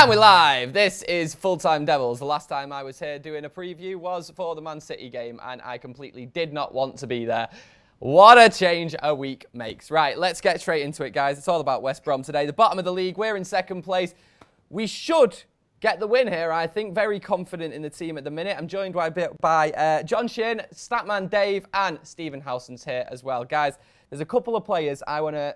And we're live. This is Full Time Devils. The last time I was here doing a preview was for the Man City game, and I completely did not want to be there. What a change a week makes. Right, let's get straight into it, guys. It's all about West Brom today. The bottom of the league, we're in second place. We should get the win here, I think. Very confident in the team at the minute. I'm joined by John Shin, Statman Dave, and Stephen Howson's here as well. Guys, there's a couple of players I want to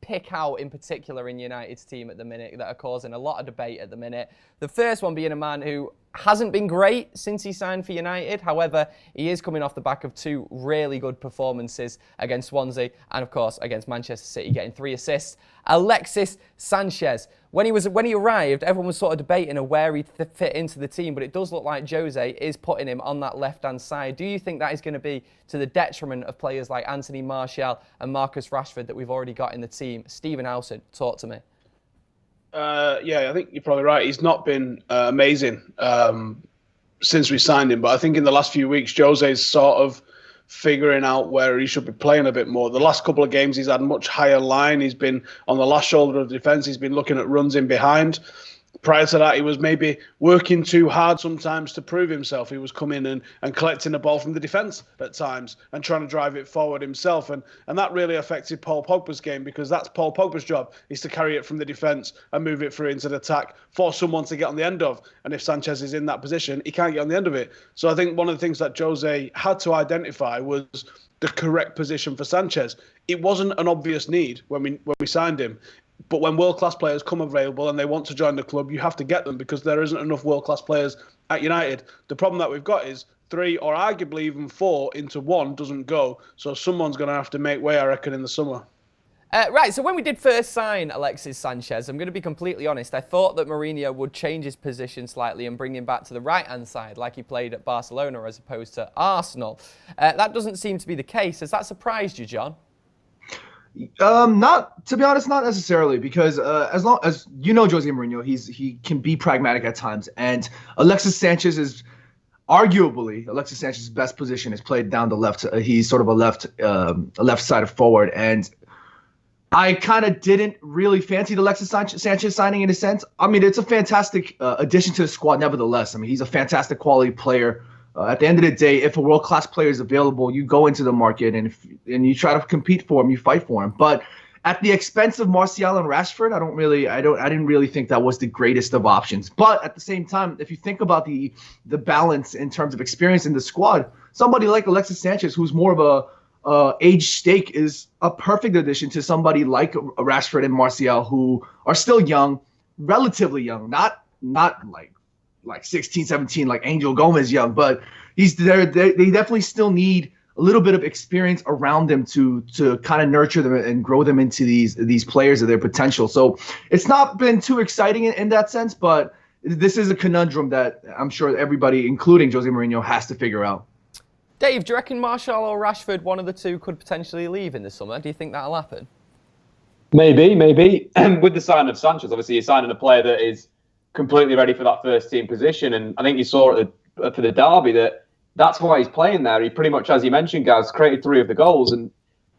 pick out in particular in United's team at the minute that are causing a lot of debate at the minute. The first one being a man who hasn't been great since he signed for United. However, he is coming off the back of two really good performances against Swansea and, of course, against Manchester City, getting 3 assists. Alexis Sanchez. When he arrived, everyone was sort of debating where he'd fit into the team, but it does look like Jose is putting him on that left-hand side. Do you think that is going to be to the detriment of players like Anthony Martial and Marcus Rashford that we've already got in the team? Stephen Howson, talk to me. Yeah, I think you're probably right. He's not been amazing since we signed him, but I think in the last few weeks, Jose's sort of figuring out where he should be playing a bit more. The last couple of games, he's had much higher line. He's been on the last shoulder of defence. He's been looking at runs in behind. Prior to that, he was maybe working too hard sometimes to prove himself. He was coming in and collecting the ball from the defence at times and trying to drive it forward himself. And that really affected Paul Pogba's game, because that's Paul Pogba's job, is to carry it from the defence and move it through into the attack for someone to get on the end of. And if Sanchez is in that position, he can't get on the end of it. So I think one of the things that Jose had to identify was the correct position for Sanchez. It wasn't an obvious need when we signed him. But when world-class players come available and they want to join the club, you have to get them, because there isn't enough world-class players at United. The problem that we've got is 3 or arguably even 4 into 1 doesn't go. So someone's going to have to make way, I reckon, in the summer. Right, so when we did first sign Alexis Sanchez, I'm going to be completely honest, I thought that Mourinho would change his position slightly and bring him back to the right-hand side like he played at Barcelona as opposed to Arsenal. That doesn't seem to be the case. Has that surprised you, John? Not, to be honest, not necessarily, because as long as you know Jose Mourinho, he can be pragmatic at times, and Alexis Sanchez's best position is played down the left. He's sort of a left-sided forward, and I kind of didn't really fancy the Alexis Sanchez signing in a sense. I mean, it's a fantastic addition to the squad, nevertheless. I mean, he's a fantastic quality player. At the end of the day, if a world-class player is available, you go into the market and you try to compete for him, you fight for him. But at the expense of Martial and Rashford, I didn't really think that was the greatest of options. But at the same time, if you think about the balance in terms of experience in the squad, somebody like Alexis Sanchez, who's more of a age stake, is a perfect addition to somebody like Rashford and Martial, who are still young, relatively young, not like 16, 17, like Angel Gomez young, but he's there. They definitely still need a little bit of experience around them to kind of nurture them and grow them into these players of their potential. So it's not been too exciting in that sense, but this is a conundrum that I'm sure everybody, including Jose Mourinho, has to figure out. Dave, do you reckon Martial or Rashford, one of the two, could potentially leave in the summer? Do you think that'll happen? Maybe. With the sign of Sanchez, obviously you're signing a player that is completely ready for that first team position, and I think you saw it for the derby that's why he's playing there. He pretty much, as you mentioned, Gaz, created 3 of the goals, and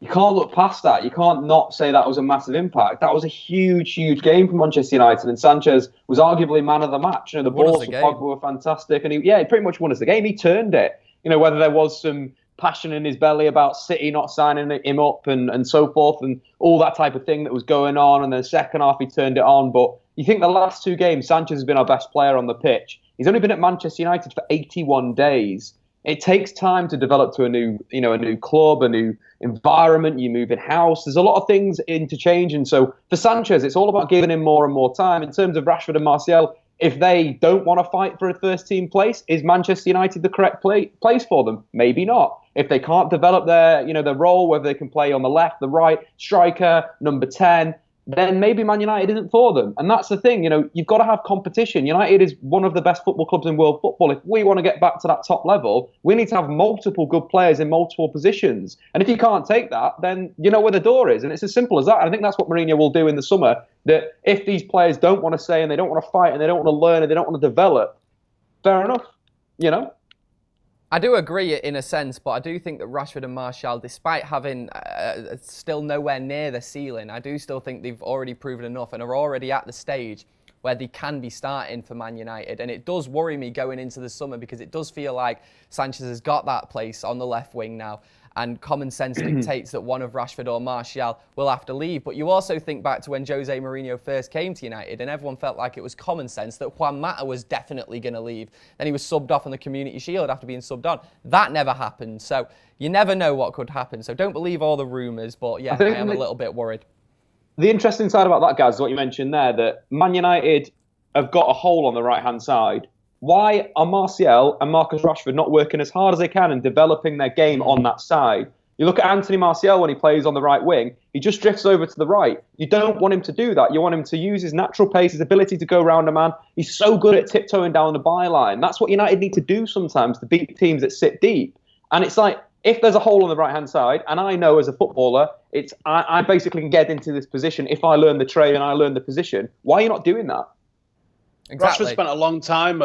you can't look past that. You can't not say that was a massive impact. That was a huge game for Manchester United, and Sanchez was arguably man of the match. You know, the balls for Pogba were fantastic, and he pretty much won us the game. He turned it. You know, whether there was some passion in his belly about City not signing him up and so forth, and all that type of thing that was going on, and then the second half he turned it on, but you think the last 2 games, Sanchez has been our best player on the pitch. He's only been at Manchester United for 81 days. It takes time to develop to a new club, a new environment. You move in house. There's a lot of things interchange. And so for Sanchez, it's all about giving him more and more time. In terms of Rashford and Martial, if they don't want to fight for a first team place, is Manchester United the correct place for them? Maybe not. If they can't develop their role, whether they can play on the left, the right, striker, number 10, then maybe Man United isn't for them. And that's the thing, you've got to have competition. United is one of the best football clubs in world football. If we want to get back to that top level, we need to have multiple good players in multiple positions. And if you can't take that, then you know where the door is. And it's as simple as that. And I think that's what Mourinho will do in the summer, that if these players don't want to stay and they don't want to fight and they don't want to learn and they don't want to develop, fair enough, I do agree in a sense, but I do think that Rashford and Martial, despite having still nowhere near the ceiling, I do still think they've already proven enough and are already at the stage where they can be starting for Man United. And it does worry me going into the summer because it does feel like Sanchez has got that place on the left wing now. And common sense dictates that one of Rashford or Martial will have to leave. But you also think back to when Jose Mourinho first came to United and everyone felt like it was common sense that Juan Mata was definitely going to leave. Then he was subbed off on the Community Shield after being subbed on. That never happened. So you never know what could happen. So don't believe all the rumours. But yeah, I am a little bit worried. The interesting side about that, Gaz, is what you mentioned there, that Man United have got a hole on the right-hand side. Why are Martial and Marcus Rashford not working as hard as they can and developing their game on that side? You look at Anthony Martial when he plays on the right wing, he just drifts over to the right. You don't want him to do that. You want him to use his natural pace, his ability to go round a man. He's so good at tiptoeing down the byline. That's what United need to do sometimes to beat teams that sit deep. And it's like, if there's a hole on the right-hand side, and I know as a footballer, I basically can get into this position if I learn the trade and I learn the position. Why are you not doing that? Exactly. Rashford spent a long time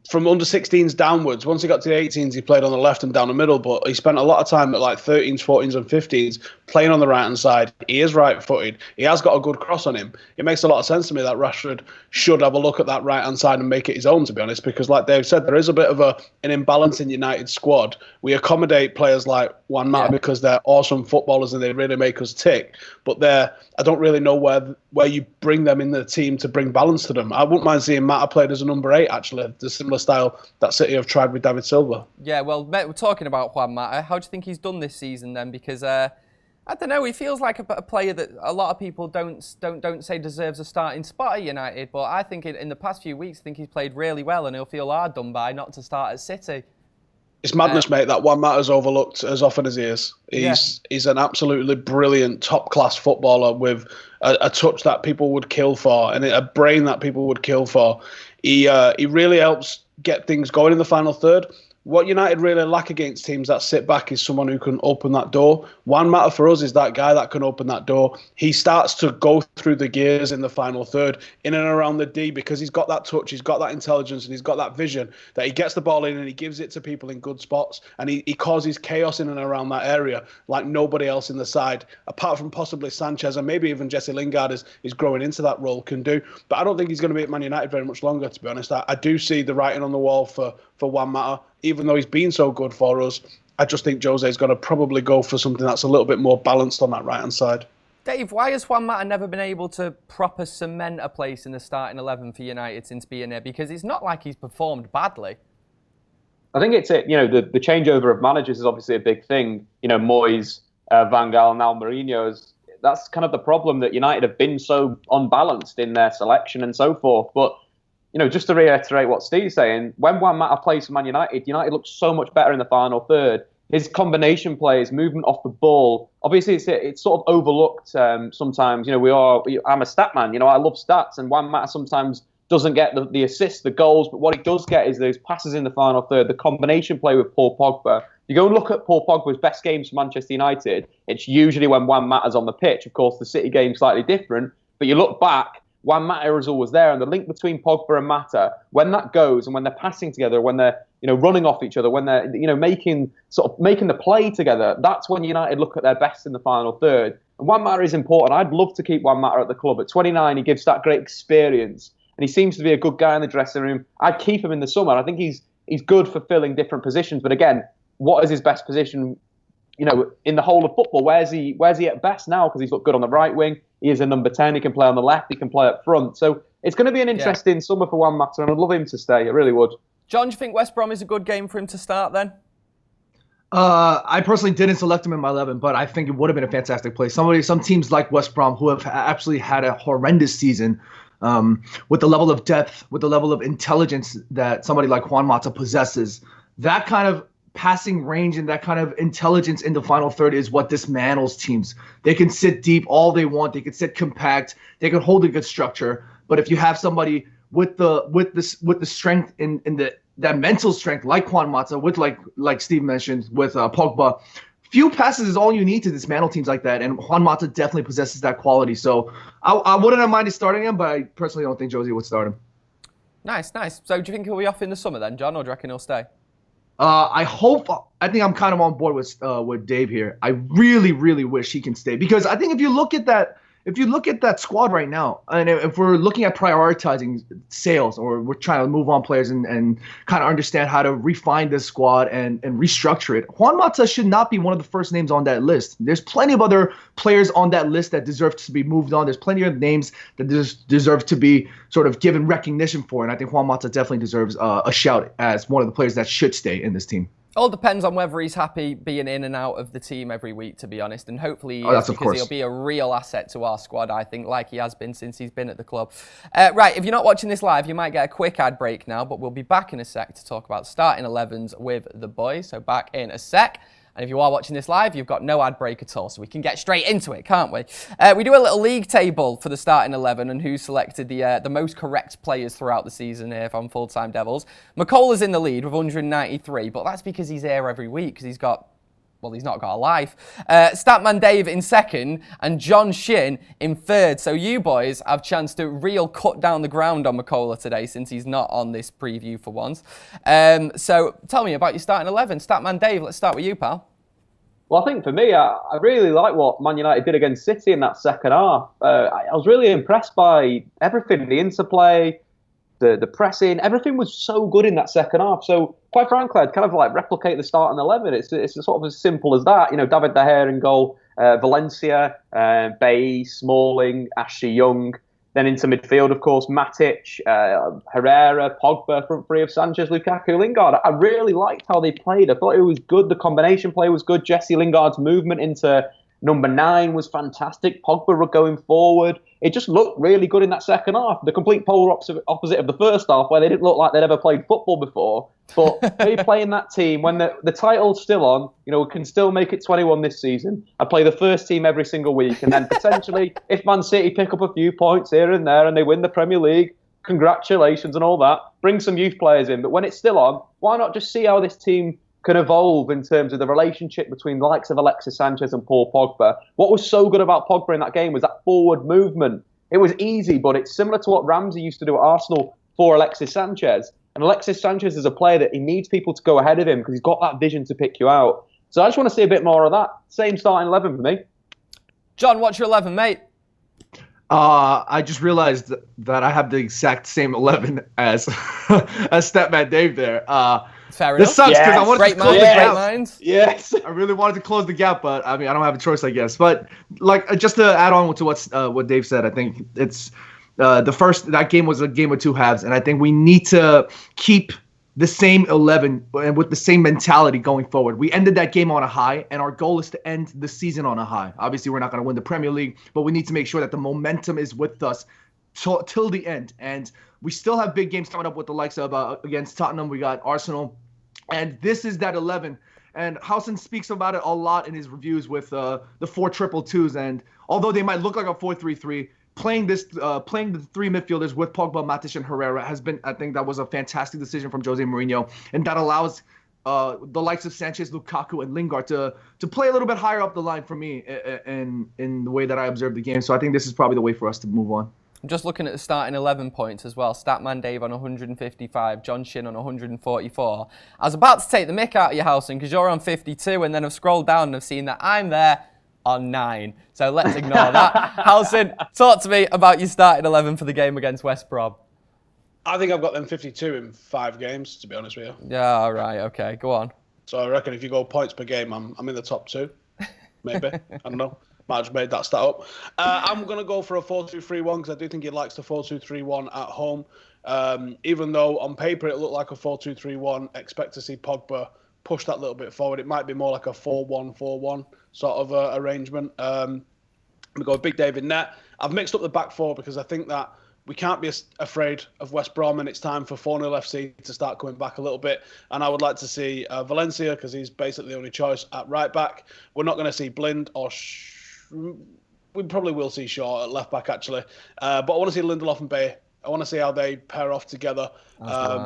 from under 16s downwards. Once he got to the 18s, he played on the left and down the middle, but he spent a lot of time at like 13s, 14s and 15s playing on the right-hand side. He is right-footed. He has got a good cross on him. It makes a lot of sense to me that Rashford should have a look at that right-hand side and make it his own, to be honest, because like Dave said, there is a bit of an imbalance in United's squad. We accommodate players like Juan Mata because they're awesome footballers and they really make us tick, but I don't really know where you bring them in the team to bring balance to them. I wouldn't mind seeing Mata played as a number 8, actually, the similar style that City have tried with David Silva. Yeah, well, we're talking about Juan Mata. How do you think he's done this season then? Because I don't know, he feels like a player that a lot of people don't say deserves a starting spot at United. But I think in the past few weeks, I think he's played really well, and he'll feel hard done by not to start at City. It's madness, mate, that Juan Mata's overlooked as often as he is. He's an absolutely brilliant, top-class footballer with a touch that people would kill for and a brain that people would kill for. He really helps get things going in the final third. What United really lack against teams that sit back is someone who can open that door. Juan Mata for us is that guy that can open that door. He starts to go through the gears in the final third, in and around the D, because he's got that touch, he's got that intelligence, and he's got that vision that he gets the ball in and he gives it to people in good spots, and he causes chaos in and around that area like nobody else in the side, apart from possibly Sanchez and maybe even Jesse Lingard is growing into that role, can do. But I don't think he's going to be at Man United very much longer, to be honest. I do see the writing on the wall for Juan Mata. Even though he's been so good for us, I just think Jose's going to probably go for something that's a little bit more balanced on that right-hand side. Dave, why has Juan Mata never been able to proper cement a place in the starting 11 for United since being there? Because it's not like he's performed badly. I think it's the changeover of managers is obviously a big thing. Moyes, Van Gaal, now Mourinho. That's kind of the problem, that United have been so unbalanced in their selection and so forth. But just to reiterate what Steve's saying, when Juan Mata plays for Man United, United looks so much better in the final third. His combination plays, movement off the ball, obviously it's sort of overlooked sometimes. I'm a stat man. I love stats, and Juan Mata sometimes doesn't get the assists, the goals, but what he does get is those passes in the final third, the combination play with Paul Pogba. You go and look at Paul Pogba's best games for Manchester United, it's usually when Juan Mata's on the pitch. Of course, the City game's slightly different, but you look back, Juan Mata is always there, and the link between Pogba and Mata, when that goes, and when they're passing together, when they're running off each other, when they're making the play together, that's when United look at their best in the final third. And Juan Mata is important. I'd love to keep Juan Mata at the club. At 29, he gives that great experience, and he seems to be a good guy in the dressing room. I'd keep him in the summer. I think he's good for filling different positions. But again, what is his best position? In the whole of football, where's he at best now? Because he's looked good on the right wing. He is a number 10. He can play on the left. He can play up front. So it's going to be an interesting summer for Juan Mata, and I'd love him to stay. I really would. John, do you think West Brom is a good game for him to start then? I personally didn't select him in my 11, but I think it would have been a fantastic play. Some teams like West Brom who have absolutely had a horrendous season, with the level of depth, with the level of intelligence that somebody like Juan Mata possesses, that kind of passing range and that kind of intelligence in the final third is what dismantles teams. They can sit deep all they want. They can sit compact. They can hold a good structure. But if you have somebody with the strength in that mental strength, like Juan Mata, with like Steve mentioned, with Pogba, few passes is all you need to dismantle teams like that. And Juan Mata definitely possesses that quality. So I wouldn't have minded starting him, but I personally don't think Jose would start him. Nice. So do you think he'll be off in the summer then, John, or do you reckon he'll stay? I think I'm kind of on board with Dave here. I really, really wish he can stay, because I think if you look at that if you look at that squad right now, and if we're looking at prioritizing sales, or we're trying to move on players and kind of understand how to refine this squad and restructure it, Juan Mata should not be one of the first names on that list. There's plenty of other players on that list that deserve to be moved on. There's plenty of names that deserve to be sort of given recognition for, and I think Juan Mata definitely deserves a shout as one of the players that should stay in this team. All depends on whether he's happy being in and out of the team every week, to be honest. And hopefully he is, because he'll be a real asset to our squad, I think, like he has been since he's been at the club. Right, if you're not watching this live, you might get a quick ad break now, but we'll be back in a sec to talk about starting 11s with the boys. So back in a sec. And if you are watching this live, you've got no ad break at all, so we can get straight into it, can't we? We do a little league table for the starting 11 and who selected the most correct players throughout the season here from Full Time Devils. McCullough's in the lead with 193, but that's because he's here every week, because he's not got a life. Statman Dave in second and John Shin in third. So you boys have a chance to real cut down the ground on McCullough today, since he's not on this preview for once. So tell me about your starting 11. Statman Dave, let's start with you, pal. Well, I think for me, I really like what Man United did against City in that second half. I was really impressed by everything, the interplay, the pressing, everything was so good in that second half. So, quite frankly, I'd kind of like replicate the starting 11. It's sort of as simple as that. You know, David De Gea in goal, Valencia, Bay, Smalling, Ashley Young. Then into midfield, of course, Matic, Herrera, Pogba, front three of Sanchez, Lukaku, Lingard. I really liked how they played. I thought it was good. The combination play was good. Jesse Lingard's movement into number 9 was fantastic. Pogba going forward. It just looked really good in that second half. The complete polar opposite of the first half, where they didn't look like they'd ever played football before. But they playing that team when the title's still on, you know, we can still make it 21 this season. I play the first team every single week, and then potentially, if Man City pick up a few points here and there and they win the Premier League, congratulations and all that. Bring some youth players in. But when it's still on, why not just see how this team can evolve in terms of the relationship between the likes of Alexis Sanchez and Paul Pogba? What was so good about Pogba in that game was that forward movement. It was easy, but it's similar to what Ramsey used to do at Arsenal for Alexis Sanchez. And Alexis Sanchez is a player that he needs people to go ahead of him because he's got that vision to pick you out. So I just want to see a bit more of that. Same starting 11 for me. John, what's your 11, mate? I just realized that I have the exact same 11 as Statman Dave there. Fair enough. This sucks because I wanted to close the gap. Yes. I really wanted to close the gap, but I mean, I don't have a choice, I guess. But like, just to add on to what Dave said, I think it's that game was a game of two halves, and I think we need to keep the same 11 and with the same mentality going forward. We ended that game on a high, and our goal is to end the season on a high. Obviously, we're not going to win the Premier League, but we need to make sure that the momentum is with us till the end. And we still have big games coming up with the likes of against Tottenham. We got Arsenal, and this is that 11. And Howson speaks about it a lot in his reviews with the 4-2-2s. And although they might look like a 4-3-3, playing the three midfielders with Pogba, Matic, and Herrera has been, I think that was a fantastic decision from Jose Mourinho, and that allows the likes of Sanchez, Lukaku, and Lingard to play a little bit higher up the line for me in the way that I observed the game. So I think this is probably the way for us to move on. I'm just looking at the starting 11 points as well. Statman Dave on 155, John Shin on 144. I was about to take the mick out of you, Howson, because you're on 52, and then I've scrolled down and I've seen that I'm there on 9. So let's ignore that. Howson, talk to me about your starting 11 for the game against West Brom. I think I've got them 52 in 5 games, to be honest with you. Yeah, all right, okay, go on. So I reckon if you go points per game, I'm in the top 2, maybe. I don't know. Might have just made that stat up. I'm going to go for a 4-2-3-1 because I do think he likes the 4-2-3-1 at home. Even though on paper it looked like a 4-2-3-1, expect to see Pogba push that little bit forward. It might be more like a 4-1-4-1 sort of arrangement. We go Big Dave in net. I've mixed up the back four because I think that we can't be afraid of West Brom, and it's time for 4-0 FC to start coming back a little bit. And I would like to see Valencia, because he's basically the only choice at right back. We're not going to see Blind or we probably will see Shaw at left back actually, but I want to see Lindelof and Bay. I want to see how they pair off together.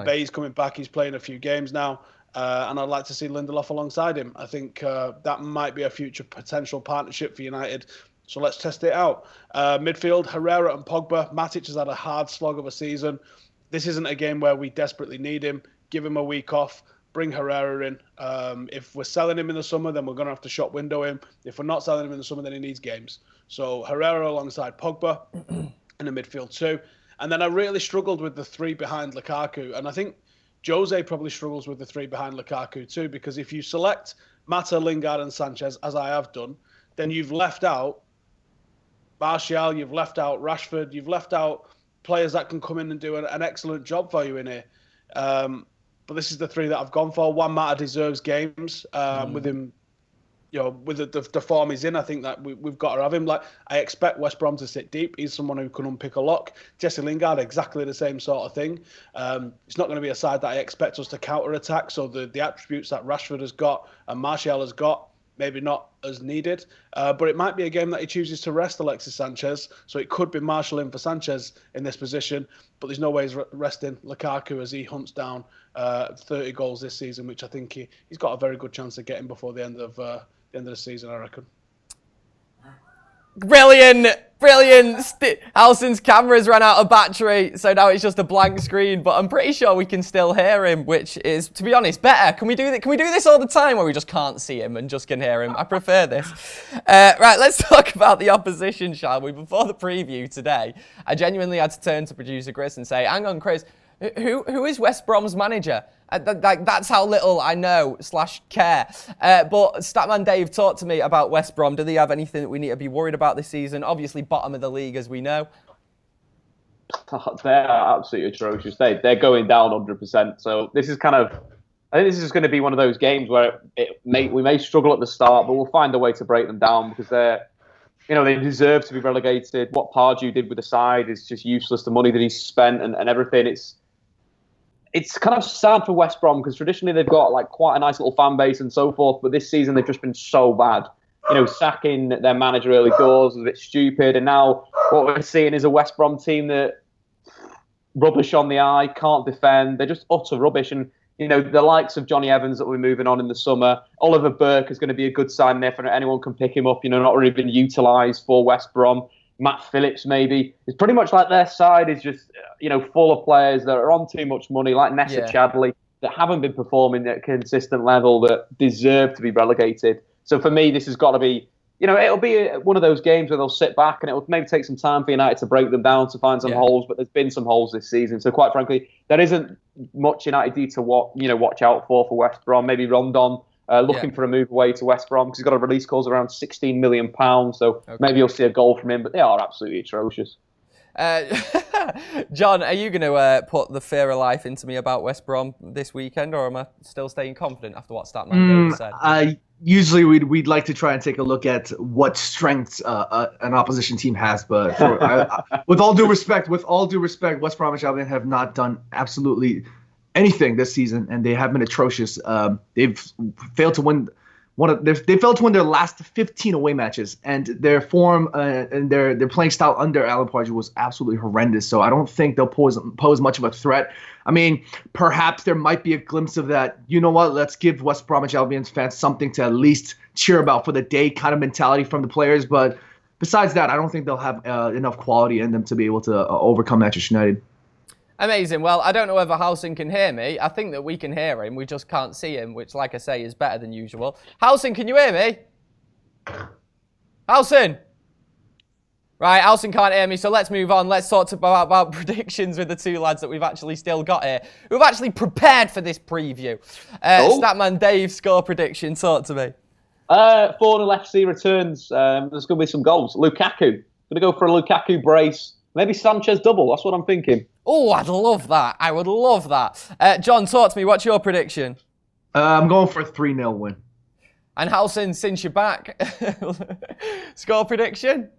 Bay's coming back; he's playing a few games now, and I'd like to see Lindelof alongside him. I think that might be a future potential partnership for United. So let's test it out. Midfield: Herrera and Pogba. Matic has had a hard slog of a season. This isn't a game where we desperately need him. Give him a week off. bring Herrera in. If we're selling him in the summer, then we're going to have to shop window him. If we're not selling him in the summer, then he needs games. So Herrera alongside Pogba in the midfield too. And then I really struggled with the three behind Lukaku. And I think Jose probably struggles with the three behind Lukaku too, because if you select Mata, Lingard and Sanchez, as I have done, then you've left out Martial, you've left out Rashford, you've left out players that can come in and do an excellent job for you in here. But this is the three that I've gone for. Juan Mata deserves games with him. With the form he's in, I think that we've got to have him. Like, I expect West Brom to sit deep. He's someone who can unpick a lock. Jesse Lingard, exactly the same sort of thing. It's not going to be a side that I expect us to counter-attack. So the attributes that Rashford has got and Martial has got, maybe not as needed. But it might be a game that he chooses to rest Alexis Sanchez. So it could be Martial in for Sanchez in this position. But there's no way he's resting Lukaku as he hunts down 30 goals this season, which I think he's got a very good chance of getting before the end of the season, I reckon. Brilliant. Howson's camera's ran out of battery, so now it's just a blank screen, but I'm pretty sure we can still hear him, which is, to be honest, better. Can we do this all the time where we just can't see him and just can hear him? I prefer this. Right, let's talk about the opposition, shall we? Before the preview today, I genuinely had to turn to producer Chris and say, hang on, Chris, who is West Brom's manager? That's how little I know / care. But Statman Dave, talk to me about West Brom. Do they have anything that we need to be worried about this season? Obviously, bottom of the league, as we know. They're absolutely atrocious. They're going down 100%. So this is I think this is going to be one of those games where we may struggle at the start, but we'll find a way to break them down because they deserve to be relegated. What Pardew did with the side is just useless. The money that he's spent and everything, it's kind of sad for West Brom because traditionally they've got quite a nice little fan base and so forth, but this season they've just been so bad. Sacking their manager early doors was a bit stupid, and now what we're seeing is a West Brom team that rubbish on the eye, can't defend. They're just utter rubbish, and the likes of Johnny Evans that we're moving on in the summer. Oliver Burke is going to be a good sign there for anyone can pick him up. Not really been utilised for West Brom. Matt Phillips maybe. It's pretty much like their side is just, full of players that are on too much money, like Nessa Chadley, that haven't been performing at a consistent level, that deserve to be relegated. So for me, this has got to be, it'll be one of those games where they'll sit back and it'll maybe take some time for United to break them down, to find some holes, but there's been some holes this season. So quite frankly, there isn't much United need to watch out for West Brom. Maybe Rondon. Looking for a move away to West Brom because he's got a release clause around £16 million. So maybe you'll see a goal from him, but they are absolutely atrocious. John, are you going to put the fear of life into me about West Brom this weekend, or am I still staying confident after what Statman Dave said? Usually we'd like to try and take a look at what strengths an opposition team has, but with all due respect, West Bromwich Albion have not done absolutely anything this season, and they have been atrocious. They've failed to win their last 15 away matches, and their form and their playing style under Alan Pardew was absolutely horrendous. So I don't think they'll pose much of a threat. I mean, perhaps there might be a glimpse of that. You know what? Let's give West Bromwich Albion fans something to at least cheer about for the day kind of mentality from the players. But besides that, I don't think they'll have enough quality in them to be able to overcome Manchester United. Amazing. Well, I don't know whether Howson can hear me. I think that we can hear him. We just can't see him, which, like I say, is better than usual. Howson, can you hear me? Howson? Right, Howson can't hear me, so let's move on. Let's talk about predictions with the two lads that we've actually still got here, who've actually prepared for this preview. Statman Dave, score prediction. Talk to me. 4-0 FC returns. There's going to be some goals. Lukaku. Going to go for a Lukaku brace. Maybe Sanchez double. That's what I'm thinking. Oh, I'd love that. I would love that. John, talk to me. What's your prediction? I'm going for a 3-0 win. And Howson, since you're back, score prediction?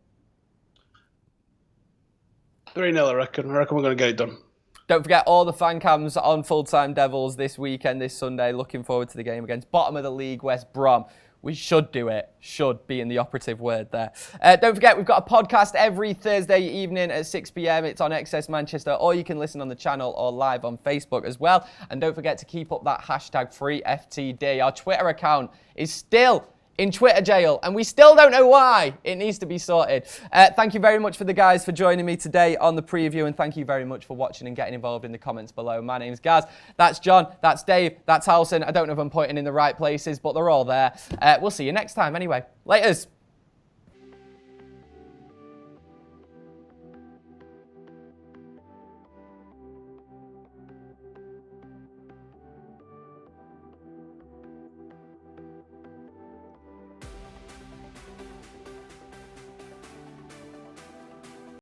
3-0, I reckon. I reckon we're going to get it done. Don't forget all the fan cams on Full Time Devils this weekend, this Sunday. Looking forward to the game against bottom of the league, West Brom. We should do it. Should being the operative word there. Don't forget, we've got a podcast every Thursday evening at 6 p.m. It's on XS Manchester, or you can listen on the channel or live on Facebook as well. And don't forget to keep up that hashtag FreeFTD. Our Twitter account is still in Twitter jail, and we still don't know why. It needs to be sorted. Thank you very much for the guys for joining me today on the preview, and thank you very much for watching and getting involved in the comments below. My name's Gaz, that's John, that's Dave, that's Howson. I don't know if I'm pointing in the right places, but they're all there. We'll see you next time anyway. Laters.